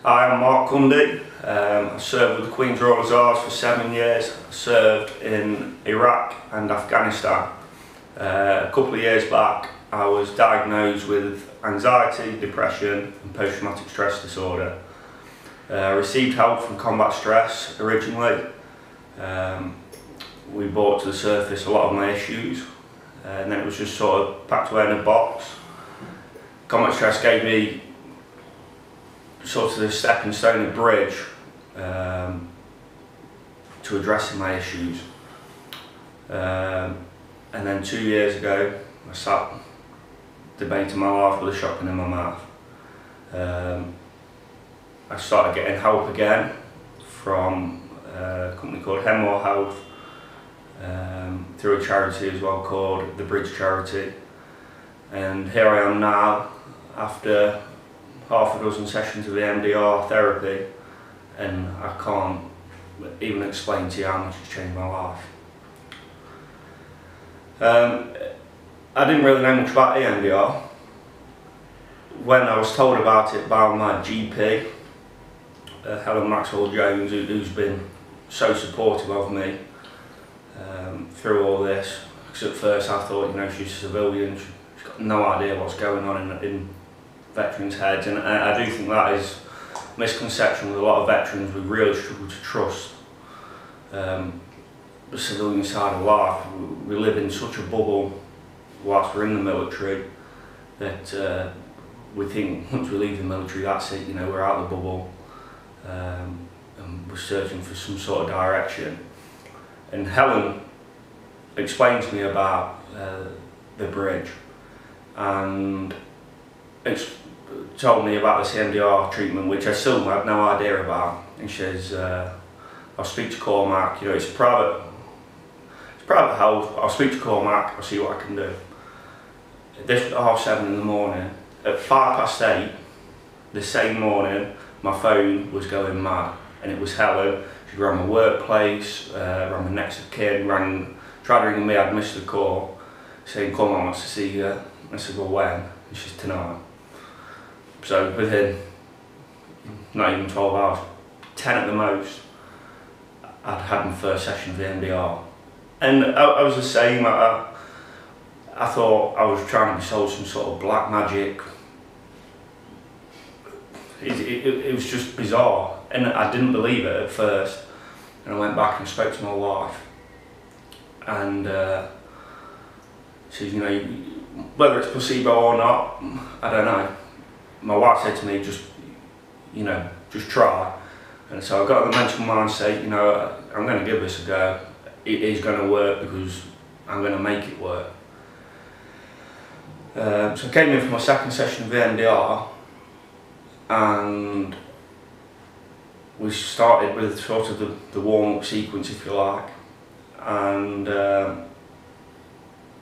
I am Mark Cundy. I served with the Queen's Royal Hussars for 7 years. I served in Iraq and Afghanistan. A couple of years back I was diagnosed with anxiety, depression and post-traumatic stress disorder. I received help from combat stress originally. We brought to the surface a lot of my issues, and then it was just sort of packed away in a box. Combat stress gave me sort of the stepping stone, a bridge to addressing my issues. And then 2 years ago I sat debating my life with a shotgun in my mouth. I started getting help again from a company called Health, through a charity as well called the Bridge Charity. And here I am now after half a dozen sessions of EMDR therapy, and I can't even explain to you how much it's changed my life. I didn't really know much about EMDR. When I was told about it by my GP, Helen Maxwell-Jones, who's been so supportive of me through all this, because at first I thought, she's a civilian, she's got no idea what's going on in veterans' heads, and I do think that is a misconception with a lot of veterans. We really struggle to trust the civilian side of life. We live in such a bubble whilst we're in the military that we think once we leave the military, that's it, we're out of the bubble, and we're searching for some sort of direction. And Helen explained to me about the bridge, and it's told me about this EMDR treatment, which I still had no idea about. And she says, I'll speak to Cormac, it's private health, I'll speak to Cormac, I'll see what I can do. This was at 7:30 in the morning. At 8:05 the same morning, my phone was going mad, and it was Helen. She rang my workplace, rang my next of kin, tried ringing me, I'd missed the call, saying Cormac wants to see you. I said, well, when? And she said, tonight. So within not even 12 hours, 10 at the most, I'd had my first session of EMDR. And I was the same. I thought I was trying to be sold some sort of black magic. It was just bizarre, and I didn't believe it at first. And I went back and spoke to my wife, and she said, whether it's placebo or not, I don't know. My wife said to me, just try. And so I got the mental mindset, I'm going to give this a go. It is going to work because I'm going to make it work. So I came in for my second session of EMDR, and we started with sort of the warm-up sequence, if you like. And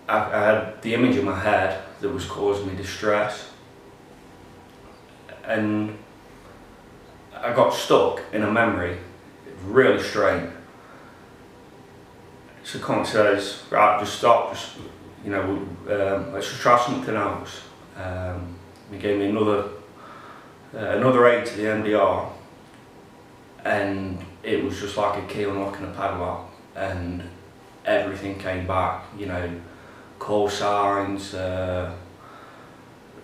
I had the image in my head that was causing me distress, and I got stuck in a memory, really strange. So Cormac says, right, just stop, let's just try something else. He gave me another aid to the MDR, and it was just like a key unlocking a padlock, and everything came back, call signs,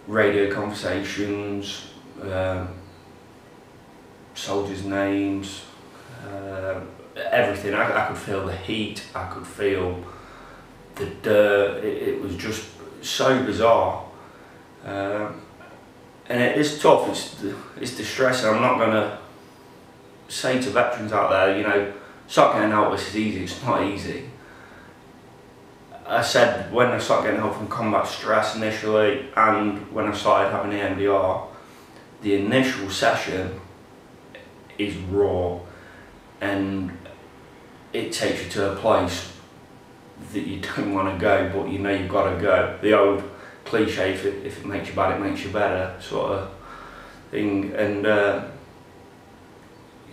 radio conversations, soldiers' names, everything. I could feel the heat, I could feel the dirt. It was just so bizarre, and it is tough, it's distressing. I'm not going to say to veterans out there, start getting help, this is easy. It's not easy. I said when I started getting help from combat stress initially, and when I started having EMDR, the initial session is raw, and it takes you to a place that you don't want to go, but you've got to go. The old cliche, if it makes you bad, it makes you better, sort of thing. And yeah,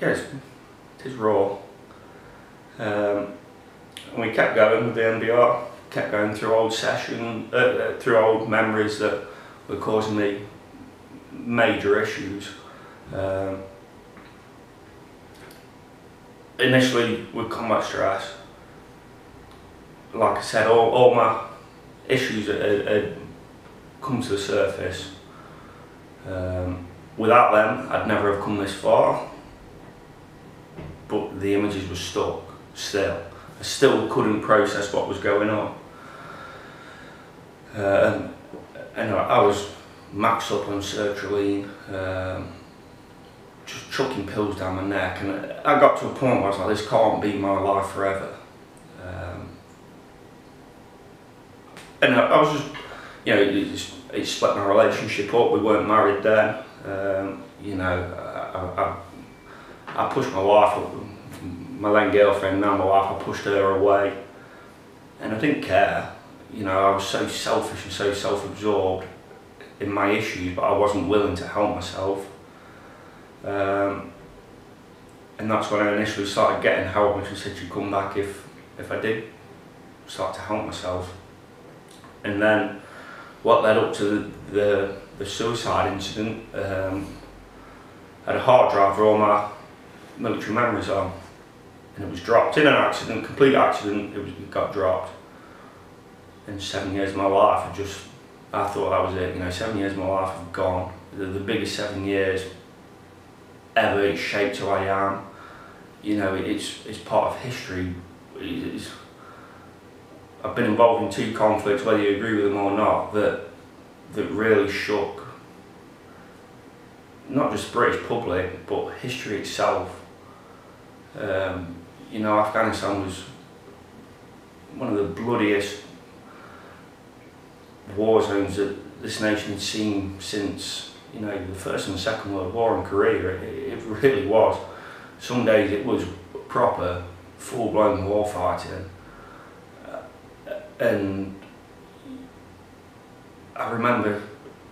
it is raw. And we kept going with the MDR, kept going through old sessions, through old memories that were causing me major issues. initially with combat stress, like I said, all my issues had come to the surface. Without them, I'd never have come this far, but the images were stuck still. I still couldn't process what was going on. And I was maxed up on sertraline, just chucking pills down my neck, and I got to a point where I was like, this can't be my life forever. And I was just, you know, it split my relationship up. We weren't married then. You know, I pushed my wife, my then girlfriend, now my wife, I pushed her away, and I didn't care. You know, I was so selfish and so self-absorbed in my issues, but I wasn't willing to help myself. And that's when I initially started getting help, and she said she'd come back if I did start to help myself. And then what led up to the suicide incident, I had a hard drive where all my military memories on, and it was dropped in an accident, complete accident. It got dropped. And 7 years of my life, I thought that was it. You know, 7 years of my life have gone. The biggest 7 years ever. It shaped who I am. You know, it's part of history. I've been involved in 2 conflicts, whether you agree with them or not, that really shook not just the British public, but history itself. You know, Afghanistan was one of the bloodiest war zones that this nation had seen since, you know, the First and the Second World War in Korea. It really was. Some days it was proper, full-blown war fighting. And I remember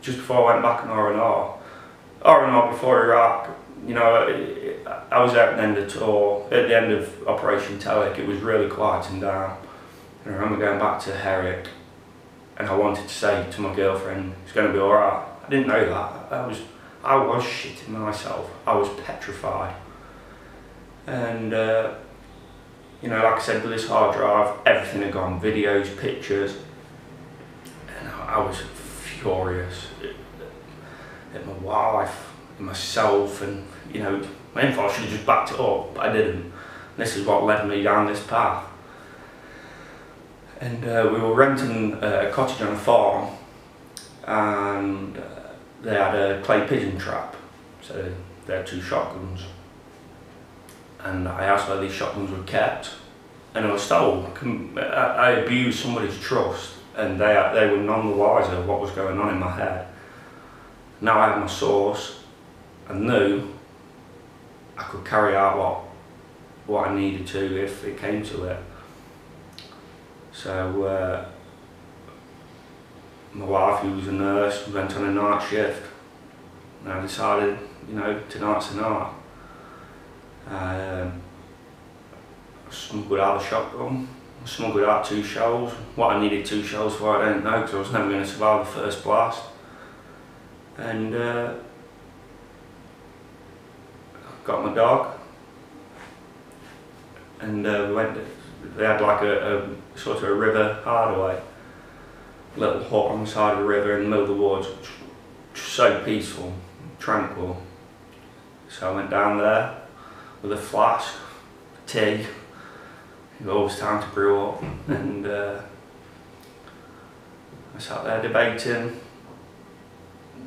just before I went back on R&R before Iraq, you know, I was at the end of tour, at the end of Operation Telic. It was really quieting down. And I remember going back to Herrick, and I wanted to say to my girlfriend, it's going to be alright. I didn't know that. I was shitting myself. I was petrified. And you know, like I said, with this hard drive, everything had gone, videos, pictures, and I was furious at my wife, at myself, and you know, my info, I should have just backed it up, but I didn't. And this is what led me down this path. And we were renting a cottage on a farm, and they had a clay pigeon trap, so they had 2 shotguns. And I asked where these shotguns were kept, and I was told I abused somebody's trust, and they were none the wiser of what was going on in my head. Now I had my source, I knew I could carry out what I needed to if it came to it. So my wife, who was a nurse, went on a night shift, and I decided, you know, tonight's the night. I smuggled out a shotgun, I smuggled out 2 shells. What I needed 2 shells for, I don't know, because I was never going to survive the first blast. And got my dog, and we went. They had like a sort of a river hideaway, little hut on the side of the river in the middle of the woods, just so peaceful, tranquil. So I went down there with a flask, tea. It was always time to brew up, and I sat there debating,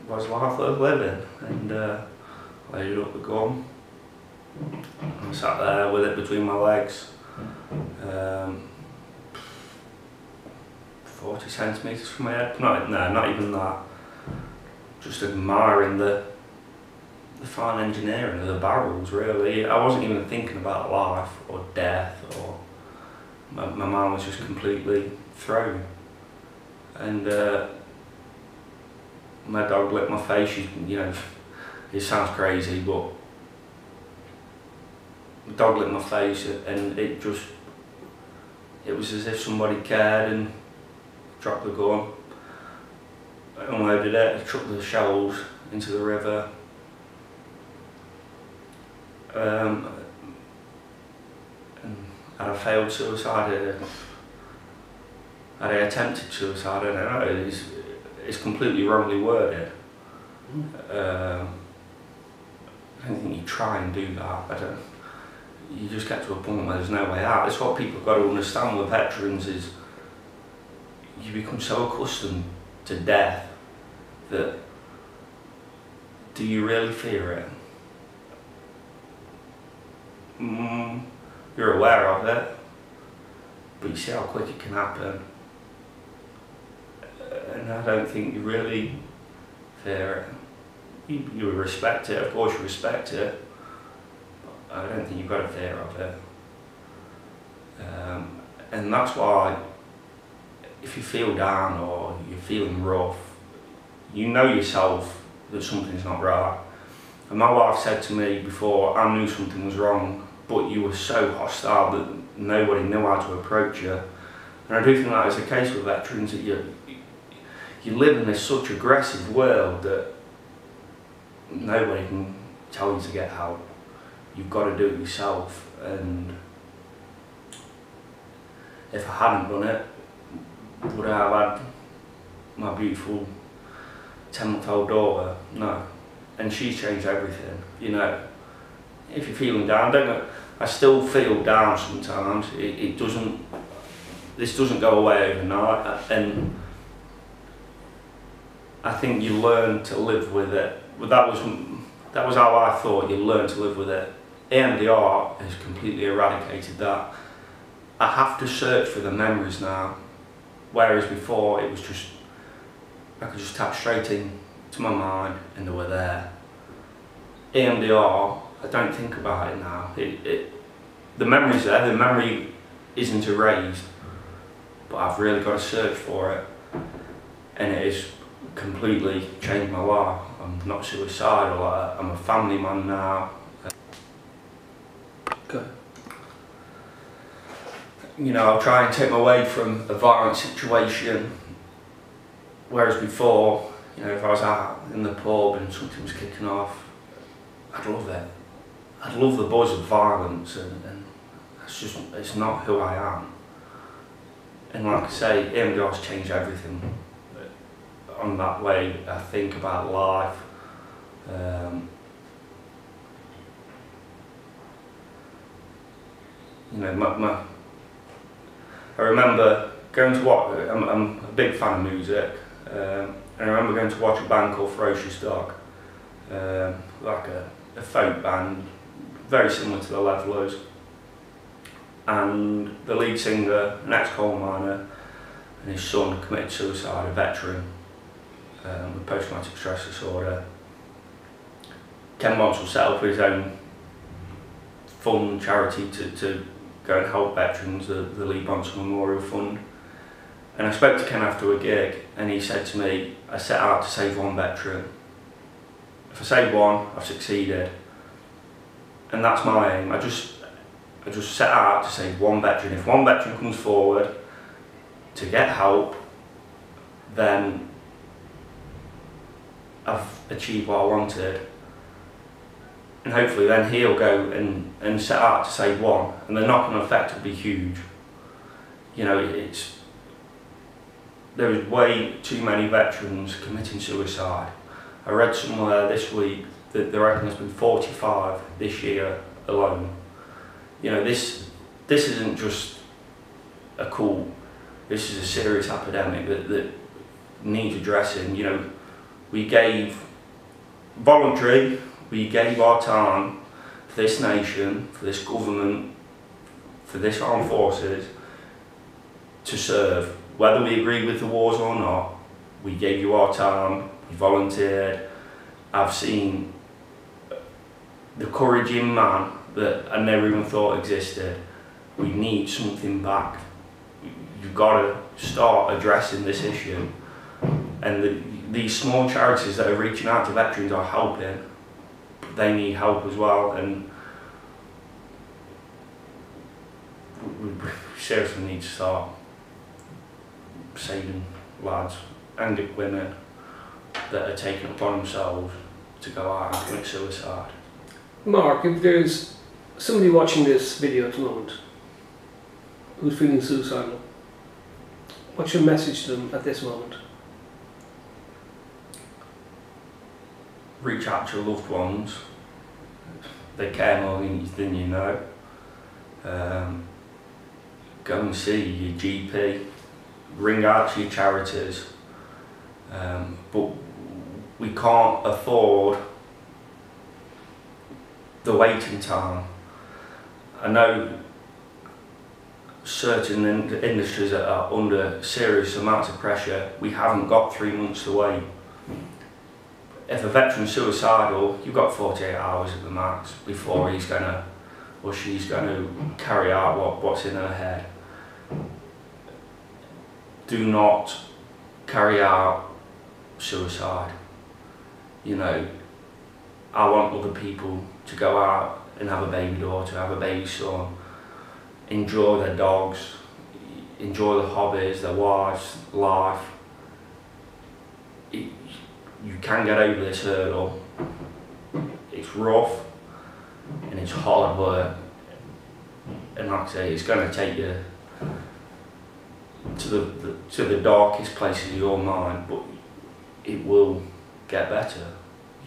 was life worth living? And loaded up the gun. I sat there with it between my legs, 40 centimetres from my head. Not even that. Just admiring the fine engineering of the barrels, really. I wasn't even thinking about life or death, or my mind was just completely thrown. And my dog licked my face. You know, it sounds crazy, but the dog licked my face, and it was as if somebody cared and dropped the gun. I unloaded it, I chucked the shells into the river. had I failed suicide, had I attempted suicide, I don't know, it's completely wrongly worded. I don't think you try and do that. You just get to a point where there's no way out. That's what people have got to understand with veterans is you become so accustomed to death that do you really fear it? You're aware of it, but you see how quick it can happen. And I don't think you really fear it. You respect it, of course you respect it, but I don't think you've got a fear of it. And that's why if you feel down or you're feeling rough, you know yourself that something's not right. And my wife said to me before, I knew something was wrong, but you were so hostile that nobody knew how to approach you. And I do think that is the case with veterans, that you live in this such aggressive world that nobody can tell you to get help. You've got to do it yourself. And if I hadn't done it, would I have had my beautiful 10-month-old daughter? No. And she's changed everything, you know. If you're feeling down, I still feel down sometimes. This doesn't go away overnight, and I think you learn to live with it. But that was how I thought. You learn to live with it. EMDR has completely eradicated that. I have to search for the memories now, whereas before it was just, I could just tap straight in to my mind and they were there. EMDR, I don't think about it now. The memory's there, the memory isn't erased, but I've really got to search for it, and it has completely changed my life. I'm not suicidal, I'm a family man now. Good. You know, I'll try and take my way from a violent situation, whereas before, you know, if I was out in the pub and something was kicking off, I'd love it. I'd love the buzz of violence, and it's not who I am. And like I say, EMDR's changed everything on that way I think about life. You know, I remember going to watch, I'm a big fan of music, and I remember going to watch a band called Ferocious Dog, like a folk band, very similar to the Levelers, and the lead singer, an ex-coal miner, and his son committed suicide, a veteran with post-traumatic stress disorder. Ken Wants will set up his own fund charity to go and help veterans, the Lee Bronson Memorial Fund. And I spoke to Ken after a gig, and he said to me, I set out to save one veteran. If I save one, I've succeeded. And that's my aim. I just set out to save one veteran. If one veteran comes forward to get help, then I've achieved what I wanted. And hopefully then he'll go and set out to save one, and the knock-on effect will be huge. You know, there is way too many veterans committing suicide. I read somewhere this week that they reckon there's been 45 this year alone. You know, this isn't just a cool, this is a serious epidemic that needs addressing. You know, we gave our time for this nation, for this government, for this armed forces to serve. Whether we agree with the wars or not, we gave you our time, we volunteered. I've seen the courage in man that I never even thought existed. We need something back. You've got to start addressing this issue. And these small charities that are reaching out to veterans are helping. They need help as well, and we seriously need to start saving lads and women that are taking it upon themselves to go out and commit suicide. Mark, if there's somebody watching this video at the moment who's feeling suicidal, what's your message to them at this moment? Reach out to your loved ones. They care more than you know. Go and see your GP. Ring out to your charities. But we can't afford the waiting time. I know certain industries that are under serious amounts of pressure. We haven't got 3 months to wait. If a veteran's suicidal, you've got 48 hours at the max before he's gonna or she's gonna carry out what's in her head. Do not carry out suicide. You know, I want other people to go out and have a baby daughter, have a baby son, enjoy their dogs, enjoy the hobbies, their wives, life. You can get over this hurdle. It's rough and it's hard work, and like I say, it's going to take you to the darkest places of your mind, but it will get better.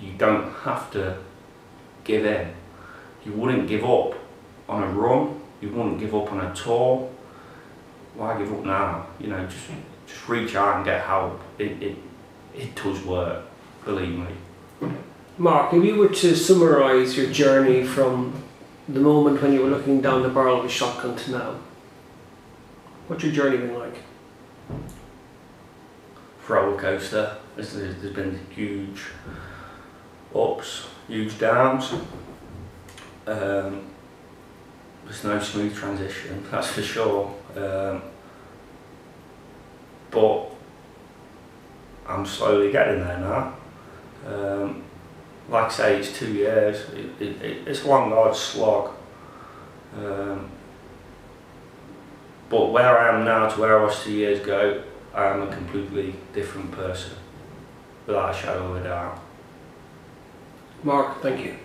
You don't have to give in. You wouldn't give up on a run. You wouldn't give up on a tour. Why give up now? You know, just reach out and get help. It does work, believe me. Mark, if you were to summarise your journey from the moment when you were looking down the barrel of a shotgun to now, what's your journey been like? Roller coaster. There's been huge ups, huge downs. There's no smooth transition, that's for sure. But I'm slowly getting there now. Like I say, it's 2 years. It's a long, hard slog. But where I am now to where I was 2 years ago, I am a completely different person, without a shadow of a doubt. Mark, thank you.